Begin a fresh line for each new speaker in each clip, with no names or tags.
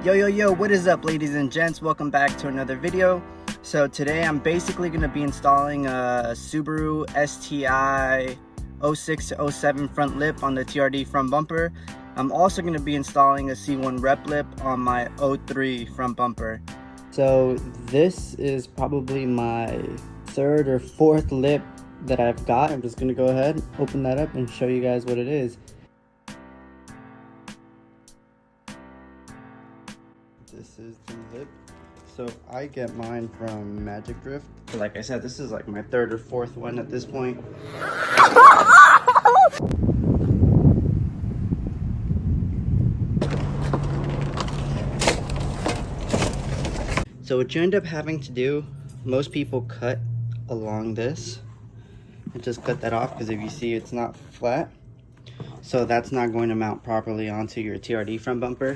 Yo, what is up, ladies and gents? Welcome back to another video. So today I'm basically going to be installing a Subaru STI 06 to 07 front lip on the TRD front bumper. I'm also going to be installing a C1 rep lip on my 03 front bumper. So this is probably my third or fourth lip that I've got. I'm just going to go ahead, open that up and show you guys what it is. This is the lip. So I get mine from Magic Drift. Like I said, this is like my third or fourth one at this point. So what you end up having to do, most people cut along this and just cut that off, because if you see, it's not flat. So that's not going to mount properly onto your TRD front bumper.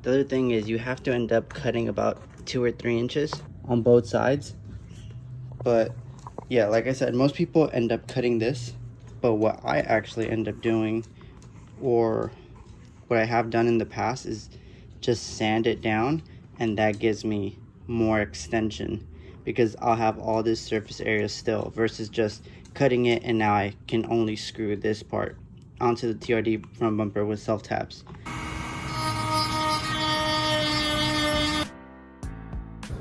The other thing is you have to end up cutting about 2 or 3 inches on both sides. But yeah, like I said, most people end up cutting this. But what I actually end up doing, or what I have done in the past, is just sand it down, and that gives me more extension, because I'll have all this surface area still, versus just cutting it and now I can only screw this part onto the TRD front bumper with self taps.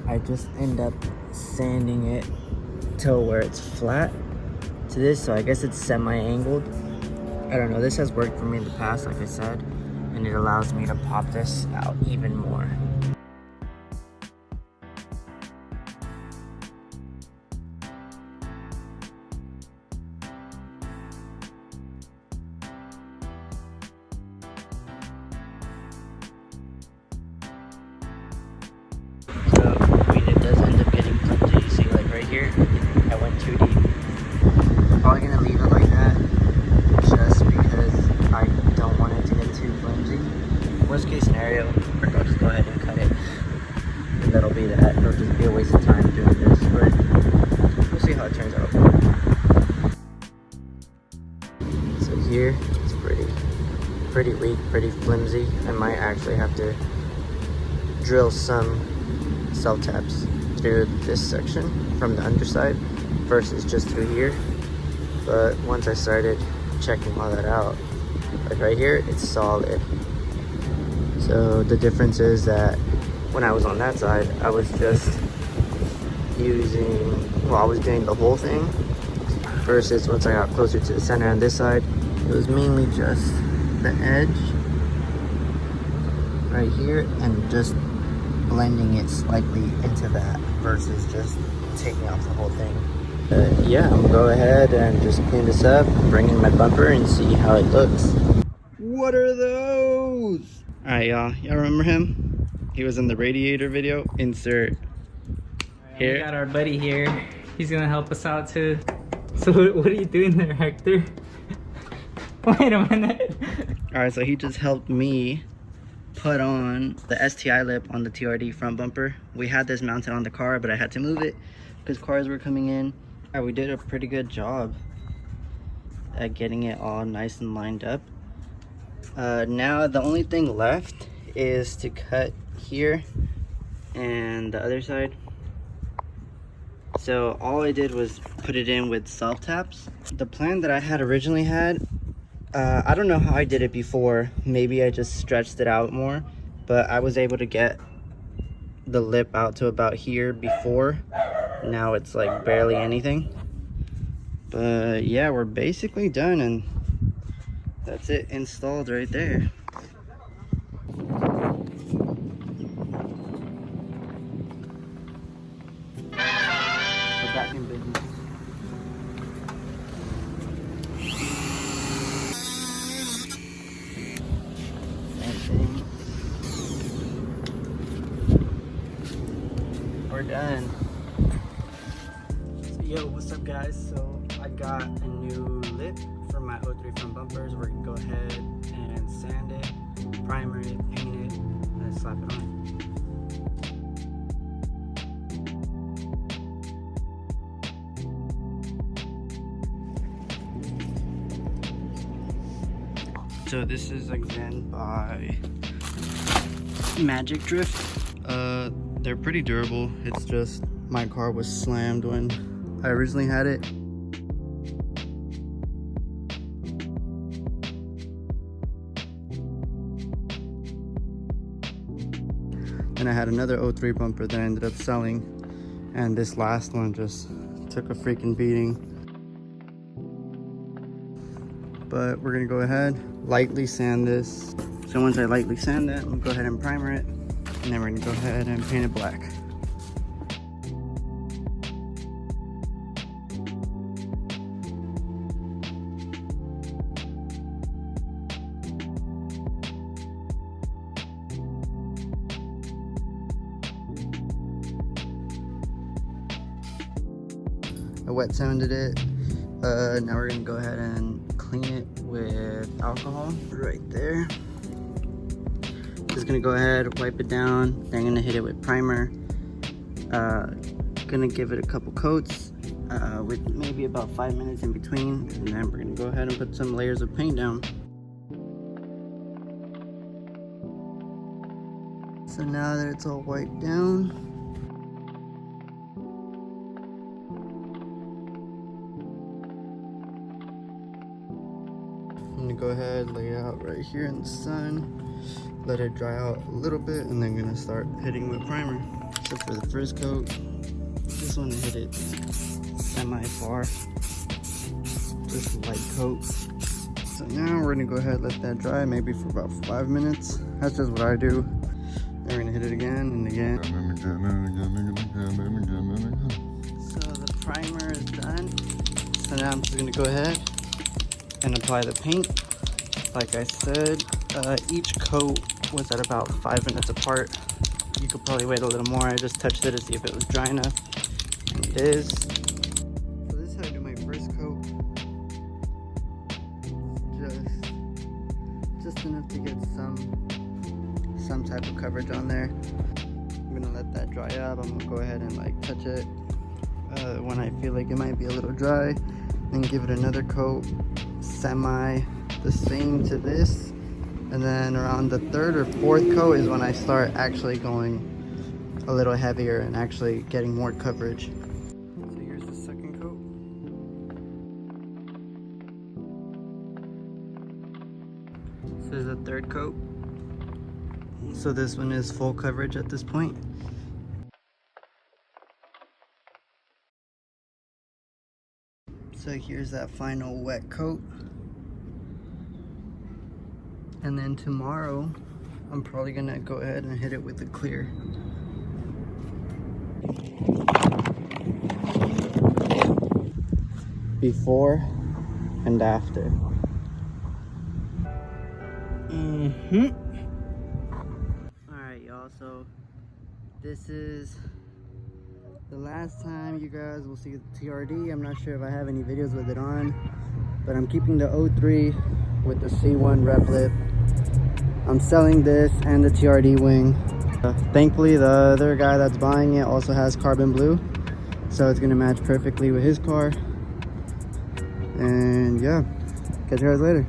I just end up sanding it till where it's flat to this, so I guess it's semi-angled. I don't know, this has worked for me in the past, like I said, and it allows me to pop this out even more. It does end up getting clumsy. You see, like right here, I went too deep. I'm probably gonna leave it like that, just because I don't want it to get too flimsy. Worst case scenario, I'll just go ahead and cut it, and that'll be that. It'll just be a waste of time doing this, but we'll see how it turns out. So here, it's pretty weak, pretty flimsy. I might actually have to drill some self taps through this section from the underside versus just through here. But once I started checking all that out, like right here, it's solid. So the difference is that when I was on that side, I was just using, well, I was doing the whole thing, versus once I got closer to the center on this side, it was mainly just the edge right here and just blending it slightly into that, versus just taking off the whole thing. Yeah, I'm gonna go ahead and just clean this up, bring in my bumper, and see how it looks. What are those? Alright, y'all remember him? He was in the radiator video. Insert here.
We got our buddy here. He's gonna help us out too. So what are you doing there, Hector? Wait a minute.
Alright, so he just helped me put on the STI lip on the TRD front bumper. We had this mounted on the car, but I had to move it because cars were coming in. We did a pretty good job at getting it all nice and lined up. Now the only thing left is to cut here and the other side. So all I did was put it in with self taps. The plan that I had originally had, I don't know how I did it before. Maybe I just stretched it out more, but I was able to get the lip out to about here before. Now it's like barely anything. But yeah, we're basically done, and that's it installed right there. We're back in business. We're done. So, yo, what's up, guys? So I got a new lip for my 03 front bumpers. We're gonna go ahead and sand it, primer it, paint it, and then slap it on. So this is again by Magic Drift. They're pretty durable. It's just my car was slammed when I originally had it. And I had another 03 bumper that I ended up selling, and this last one just took a freaking beating. But we're gonna go ahead, lightly sand this. So once I lightly sand it, we'll go ahead and primer it, and then we're gonna go ahead and paint it black. I wet sanded it. Now we're gonna go ahead and clean it with alcohol right there. Just gonna go ahead, wipe it down. Then I'm gonna hit it with primer. Gonna give it a couple coats with maybe about 5 minutes in between. And then we're gonna go ahead and put some layers of paint down. So now that it's all wiped down, I'm gonna go ahead, lay it out right here in the sun, let it dry out a little bit, and then gonna start hitting with primer. So for the first coat, just want to hit it semi-far, just a light coat. So now we're gonna go ahead, let that dry maybe for about 5 minutes. That's just what I do. Then we're gonna hit it again and again. So the primer is done. So now I'm just gonna go ahead and apply the paint. Like I said, each coat was at about 5 minutes apart. You could probably wait a little more. I just touched it to see if it was dry enough, and it is. So this is how I do my first coat. Just enough to get some type of coverage on there. I'm gonna let that dry up. I'm gonna go ahead and like touch it when I feel like it might be a little dry, and give it another coat, semi the same to this, and then around the third or fourth coat is when I start actually going a little heavier and actually getting more coverage. So here's the second coat. So there's the third coat. So this one is full coverage at this point. So here's that final wet coat. And then tomorrow, I'm probably gonna go ahead and hit it with the clear. Before and after. Alright, y'all, so this is the last time you guys will see the TRD. I'm not sure if I have any videos with it on, but I'm keeping the 03 with the C1 rep lip. I'm selling this and the TRD wing. Thankfully, the other guy that's buying it also has carbon blue, so it's gonna match perfectly with his car. And yeah, catch you guys later.